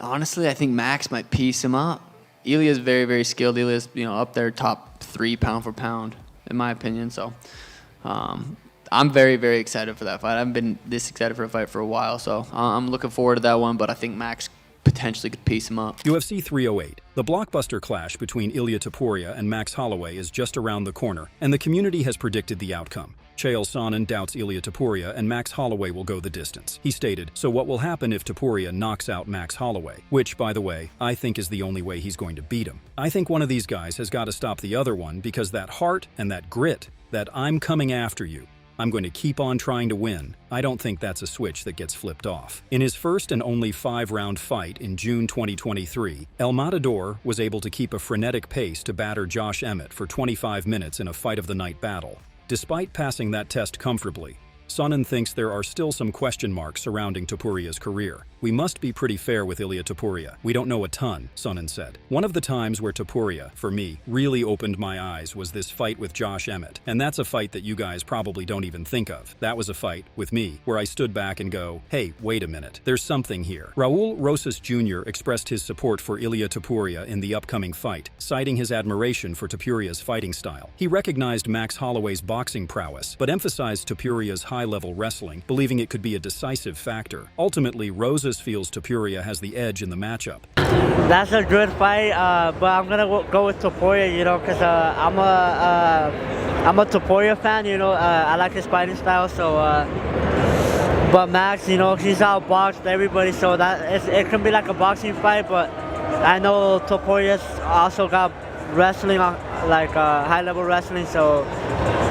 Honestly, I think Max might piece him up. Illia's very, very skilled. Illia's, up there top 3 pound for pound, in my opinion. So I'm very, very excited for that fight. I haven't been this excited for a fight for a while, so I'm looking forward to that one, but I think Max potentially could piece him up. UFC 308. The blockbuster clash between Illia Topuria and Max Holloway is just around the corner, and the community has predicted the outcome. Chael Sonnen doubts Illia Topuria and Max Holloway will go the distance. He stated, "So what will happen if Topuria knocks out Max Holloway?" Which, by the way, I think is the only way he's going to beat him. I think one of these guys has got to stop the other one because that heart and that grit, that I'm coming after you, I'm going to keep on trying to win, I don't think that's a switch that gets flipped off. In his first and only 5-round fight in June 2023, El Matador was able to keep a frenetic pace to batter Josh Emmett for 25 minutes in a fight-of-the-night battle. Despite passing that test comfortably, Sonnen thinks there are still some question marks surrounding Topuria's career. "We must be pretty fair with Illia Topuria. We don't know a ton," Sonnen said. "One of the times where Topuria, for me, really opened my eyes was this fight with Josh Emmett. And that's a fight that you guys probably don't even think of. That was a fight, with me, where I stood back and go, hey, wait a minute, there's something here." Raul Rosas Jr. expressed his support for Illia Topuria in the upcoming fight, citing his admiration for Topuria's fighting style. He recognized Max Holloway's boxing prowess, but emphasized Topuria's high-level wrestling, believing it could be a decisive factor. Ultimately, Rosas feels Topuria has the edge in the matchup. That's a good fight, but I'm gonna go with Topuria, because I'm a Topuria fan. I like his fighting style. So, but Max, he's outboxed everybody, so that it can be like a boxing fight. But I know Topuria's also got wrestling, like high-level wrestling. So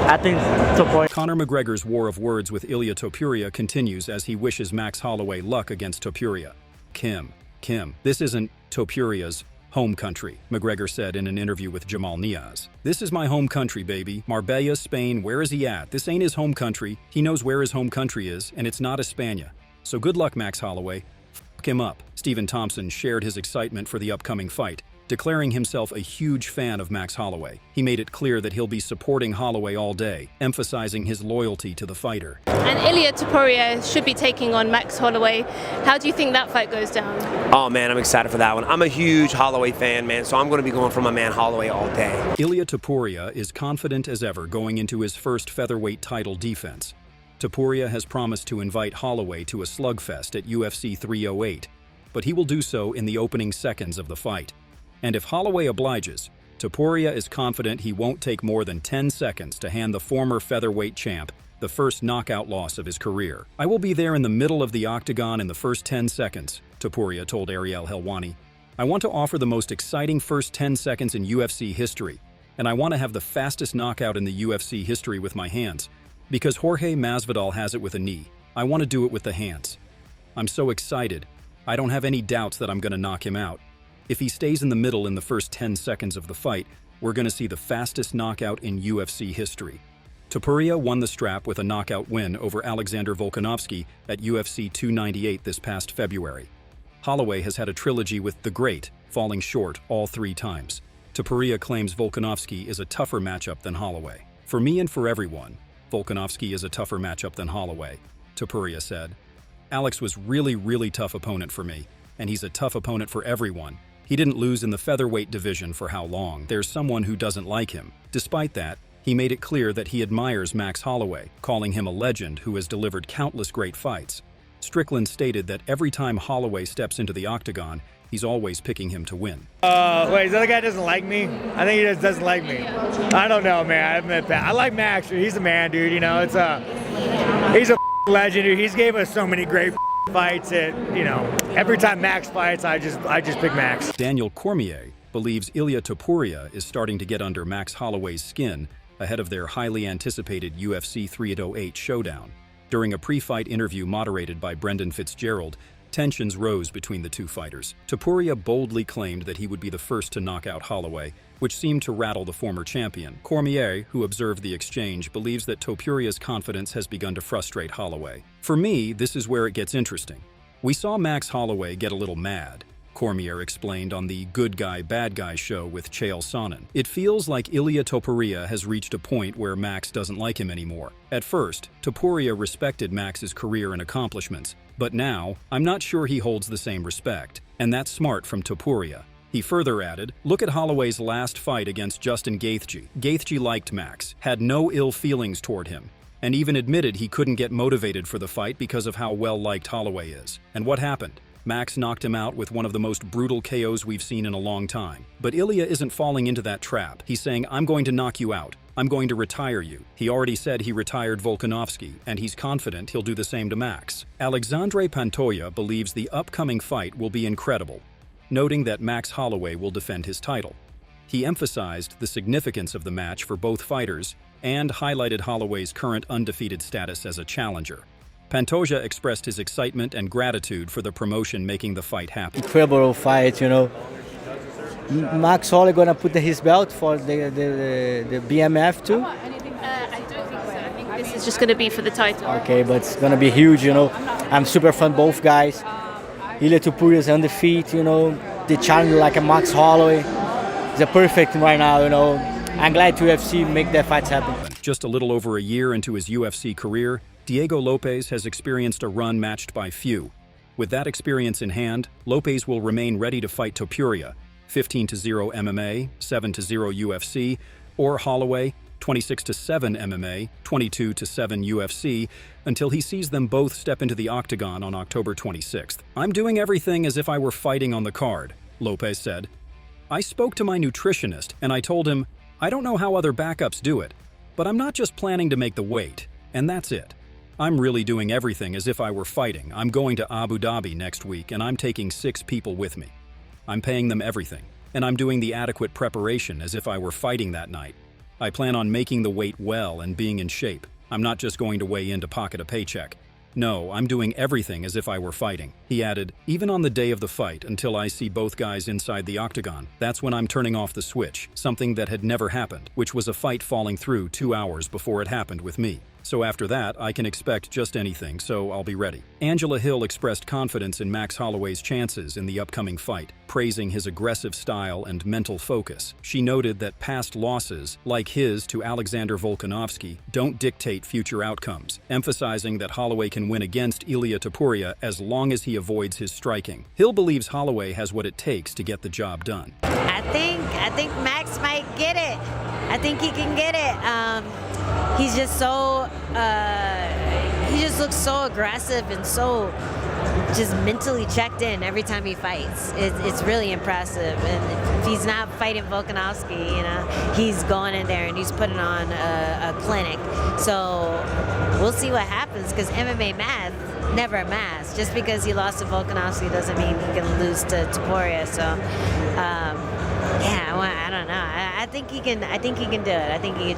I think Topuria. Conor McGregor's war of words with Illia Topuria continues as he wishes Max Holloway luck against Topuria. Kim, this isn't Topuria's home country, McGregor said in an interview with Jamal Niaz. "This is my home country, baby. Marbella, Spain, where is he at? This ain't his home country. He knows where his home country is, and it's not España. So good luck, Max Holloway. F*** him up." Stephen Thompson shared his excitement for the upcoming fight, declaring himself a huge fan of Max Holloway. He made it clear that he'll be supporting Holloway all day, emphasizing his loyalty to the fighter. And Illia Topuria should be taking on Max Holloway. How do you think that fight goes down? Oh man, I'm excited for that one. I'm a huge Holloway fan, man, so I'm going to be going for my man Holloway all day. Illia Topuria is confident as ever going into his first featherweight title defense. Topuria has promised to invite Holloway to a slugfest at UFC 308, but he will do so in the opening seconds of the fight. And if Holloway obliges, Topuria is confident he won't take more than 10 seconds to hand the former featherweight champ the first knockout loss of his career. "I will be there in the middle of the octagon in the first 10 seconds, Topuria told Ariel Helwani. "I want to offer the most exciting first 10 seconds in UFC history, and I want to have the fastest knockout in the UFC history with my hands. Because Jorge Masvidal has it with a knee, I want to do it with the hands. I'm so excited. I don't have any doubts that I'm going to knock him out. If he stays in the middle in the first 10 seconds of the fight, we're going to see the fastest knockout in UFC history." Topuria won the strap with a knockout win over Alexander Volkanovski at UFC 298 this past February. Holloway has had a trilogy with The Great, falling short all 3 times. Topuria claims Volkanovski is a tougher matchup than Holloway. "For me and for everyone, Volkanovski is a tougher matchup than Holloway," Topuria said. "Alex was really tough opponent for me, and he's a tough opponent for everyone. He didn't lose in the featherweight division for how long? There's someone who doesn't like him." Despite that, he made it clear that he admires Max Holloway, calling him a legend who has delivered countless great fights. Strickland stated that every time Holloway steps into the octagon, he's always picking him to win. Wait, the other guy doesn't like me? I think he just doesn't like me. I don't know, man. I admit that. I like Max. He's a man, dude. He's a legend, dude. He's gave us so many great fights that, every time Max fights, I just pick Max. Daniel Cormier believes Illia Topuria is starting to get under Max Holloway's skin ahead of their highly anticipated UFC 308 showdown. During a pre-fight interview moderated by Brendan Fitzgerald, tensions rose between the two fighters. Topuria boldly claimed that he would be the first to knock out Holloway, which seemed to rattle the former champion. Cormier, who observed the exchange, believes that Topuria's confidence has begun to frustrate Holloway. "For me, this is where it gets interesting. We saw Max Holloway get a little mad. Cormier explained on the Good Guy, Bad Guy show with Chael Sonnen. It feels like Illia Topuria has reached a point where Max doesn't like him anymore. At first, Topuria respected Max's career and accomplishments, but now, I'm not sure he holds the same respect. And that's smart from Topuria. He further added, look at Holloway's last fight against Justin Gaethje. Gaethje liked Max, had no ill feelings toward him, and even admitted he couldn't get motivated for the fight because of how well-liked Holloway is. And what happened? Max knocked him out with one of the most brutal KOs we've seen in a long time. But Illia isn't falling into that trap. He's saying, I'm going to knock you out. I'm going to retire you. He already said he retired Volkanovski, and he's confident he'll do the same to Max. Alexandre Pantoja believes the upcoming fight will be incredible, noting that Max Holloway will defend his title. He emphasized the significance of the match for both fighters and highlighted Holloway's current undefeated status as a challenger. Pantoja expressed his excitement and gratitude for the promotion making the fight happen. Incredible fight, you know. Max Holloway gonna put his belt for the BMF too. I don't think so. I think this is just going to be for the title. Okay, but it's gonna be huge, you know. I'm super fan both guys. Illia Topuria is undefeated, you know. The challenge like a Max Holloway. It's a perfect right now, you know. I'm glad to UFC make that fight happen. Just a little over a year into his UFC career, Diego Lopes has experienced a run matched by few. With that experience in hand, Lopes will remain ready to fight Topuria, 15-0 MMA, 7-0 UFC, or Holloway, 26-7 MMA, 22-7 UFC, until he sees them both step into the octagon on October 26th. I'm doing everything as if I were fighting on the card, Lopes said. I spoke to my nutritionist and I told him, I don't know how other backups do it, but I'm not just planning to make the weight, and that's it. I'm really doing everything as if I were fighting. I'm going to Abu Dhabi next week and I'm taking 6 people with me. I'm paying them everything, and I'm doing the adequate preparation as if I were fighting that night. I plan on making the weight well and being in shape. I'm not just going to weigh in to pocket a paycheck. No, I'm doing everything as if I were fighting. He added, even on the day of the fight, until I see both guys inside the octagon, that's when I'm turning off the switch, something that had never happened, which was a fight falling through 2 hours before it happened with me. So after that, I can expect just anything, so I'll be ready. Angela Hill expressed confidence in Max Holloway's chances in the upcoming fight, praising his aggressive style and mental focus. She noted that past losses, like his to Alexander Volkanovski, don't dictate future outcomes, emphasizing that Holloway can win against Illia Topuria as long as he avoids his striking. Hill believes Holloway has what it takes to get the job done. I think Max might get it. I think he can get it. He's just so, he just looks so aggressive and so just mentally checked in every time he fights. It's really impressive. And if he's not fighting Volkanovski, you know, he's going in there and he's putting on a clinic. So we'll see what happens, because MMA math, never math. Just because he lost to Volkanovski doesn't mean he can lose to Topuria. So, yeah, well, I don't know. I think he can do it. I think he can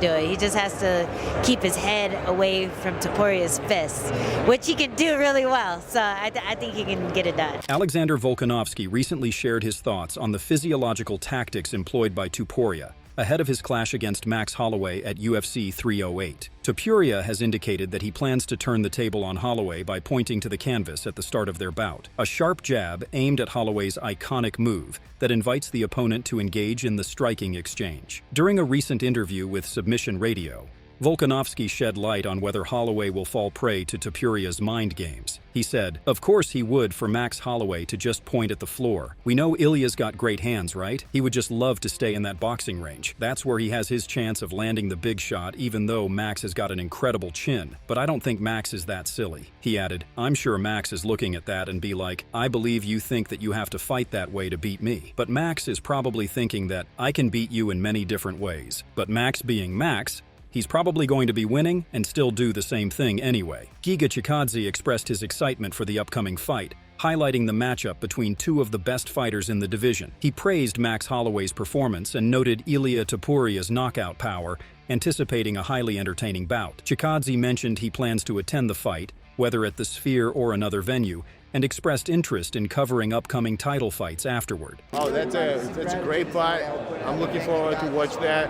do it. He just has to keep his head away from Topuria's fists, which he can do really well. So I think he can get it done. Alexander Volkanovski recently shared his thoughts on the physiological tactics employed by Topuria ahead of his clash against Max Holloway at UFC 308. Topuria has indicated that he plans to turn the table on Holloway by pointing to the canvas at the start of their bout, a sharp jab aimed at Holloway's iconic move that invites the opponent to engage in the striking exchange. During a recent interview with Submission Radio, Volkanovski shed light on whether Holloway will fall prey to Topuria's mind games. He said, "Of course he would for Max Holloway to just point at the floor. We know Ilya's got great hands, right? He would just love to stay in that boxing range. That's where he has his chance of landing the big shot, even though Max has got an incredible chin. But I don't think Max is that silly." He added, "I'm sure Max is looking at that and be like, I believe you think that you have to fight that way to beat me. But Max is probably thinking that I can beat you in many different ways. But Max being Max, he's probably going to be winning and still do the same thing anyway." Giga Chikadze expressed his excitement for the upcoming fight, highlighting the matchup between two of the best fighters in the division. He praised Max Holloway's performance and noted Illia Topuria's knockout power, anticipating a highly entertaining bout. Chikadze mentioned he plans to attend the fight, whether at the Sphere or another venue, and expressed interest in covering upcoming title fights afterward. Oh, that's a great fight. I'm looking forward to watch that.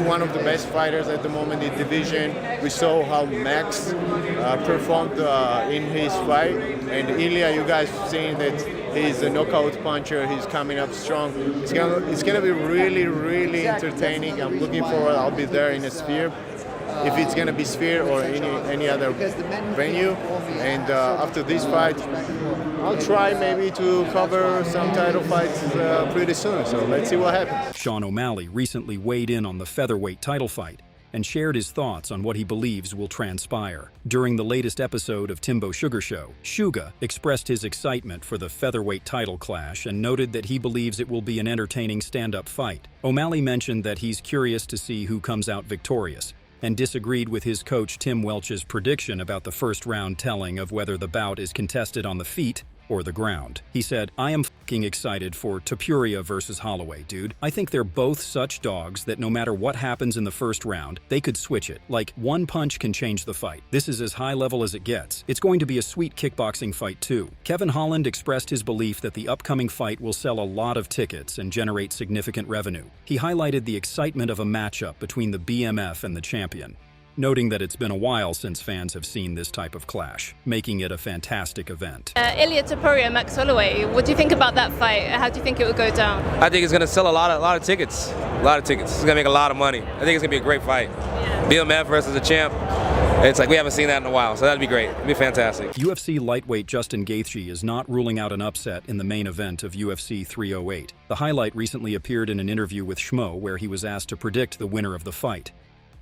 One of the best fighters at the moment in the division. We saw how Max performed in his fight, and Illia, you guys seen that he's a knockout puncher. He's coming up strong. It's gonna be really, really entertaining. I'm looking forward. I'll be there in a Sphere, if it's gonna be Sphere or any other venue. And after this fight, I'll try maybe to cover some title fights pretty soon. So let's see what happens. Sean O'Malley recently weighed in on the featherweight title fight and shared his thoughts on what he believes will transpire. During the latest episode of Timbo Sugar Show, Suga expressed his excitement for the featherweight title clash and noted that he believes it will be an entertaining stand-up fight. O'Malley mentioned that he's curious to see who comes out victorious, and disagreed with his coach Tim Welch's prediction about the first round telling of whether the bout is contested on the feet or the ground. He said, "I am fucking excited for Topuria versus Holloway, dude. I think they're both such dogs that no matter what happens in the first round, they could switch it. Like, one punch can change the fight. This is as high level as it gets. It's going to be a sweet kickboxing fight too." Kevin Holland expressed his belief that the upcoming fight will sell a lot of tickets and generate significant revenue. He highlighted the excitement of a matchup between the BMF and the champion, noting that it's been a while since fans have seen this type of clash, making it a fantastic event. Illia Topuria, Max Holloway, what do you think about that fight? How do you think it will go down? I think it's going to sell a lot of tickets. A lot of tickets. It's going to make a lot of money. I think it's going to be a great fight. BMF versus the champ. It's like we haven't seen that in a while, so that'd be great. It'd be fantastic. UFC lightweight Justin Gaethje is not ruling out an upset in the main event of UFC 308. The highlight recently appeared in an interview with Schmo where he was asked to predict the winner of the fight.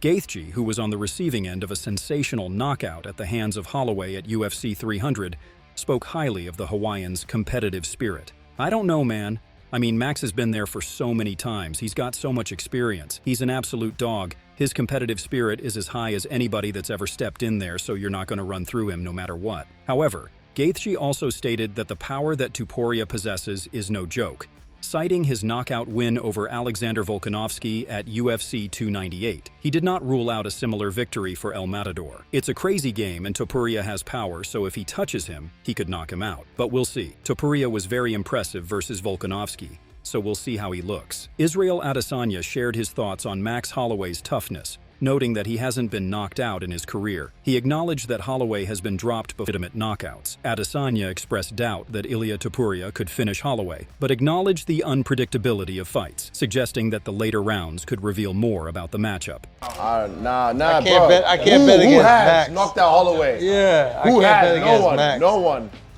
Gaethje, who was on the receiving end of a sensational knockout at the hands of Holloway at UFC 300, spoke highly of the Hawaiian's competitive spirit. "I don't know, man. I mean, Max has been there for so many times. He's got so much experience. He's an absolute dog. His competitive spirit is as high as anybody that's ever stepped in there, so you're not going to run through him no matter what." However, Gaethje also stated that the power that Topuria possesses is no joke, citing his knockout win over Alexander Volkanovski at UFC 298. He did not rule out a similar victory for El Matador. "It's a crazy game and Topuria has power, so if he touches him, he could knock him out. But we'll see. Topuria was very impressive versus Volkanovski, so we'll see how he looks." Israel Adesanya shared his thoughts on Max Holloway's toughness, noting that he hasn't been knocked out in his career. He acknowledged that Holloway has been dropped by legitimate knockouts. Adesanya expressed doubt that Illia Topuria could finish Holloway, but acknowledged the unpredictability of fights, suggesting that the later rounds could reveal more about the matchup. Nah, I can't bro. bet against who has Max. knocked out Holloway? Yeah, I Who can't has? bet against Max.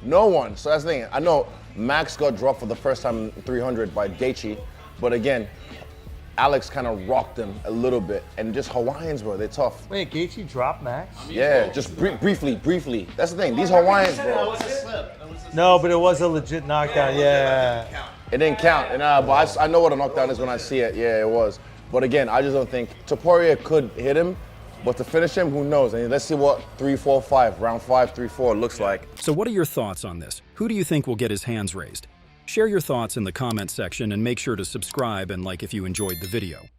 No one. So that's the thing. I know Max got dropped for the first time in 300 by Gaethje, but again, Alex kind of rocked him a little bit, and just Hawaiians, bro, they're tough. Wait, Gaethje dropped Max? Yeah, just briefly. That's the thing. These Hawaiians, bro. No, but it was a legit knockdown. Yeah. It didn't count, and but I know what a knockdown is when I see it. Yeah, it was. But again, I just don't think Topuria could hit him, but to finish him, who knows? And let's see what 3-4-5, round 5, 3-4 looks like. So what are your thoughts on this? Who do you think will get his hands raised? Share your thoughts in the comment section and make sure to subscribe and like if you enjoyed the video.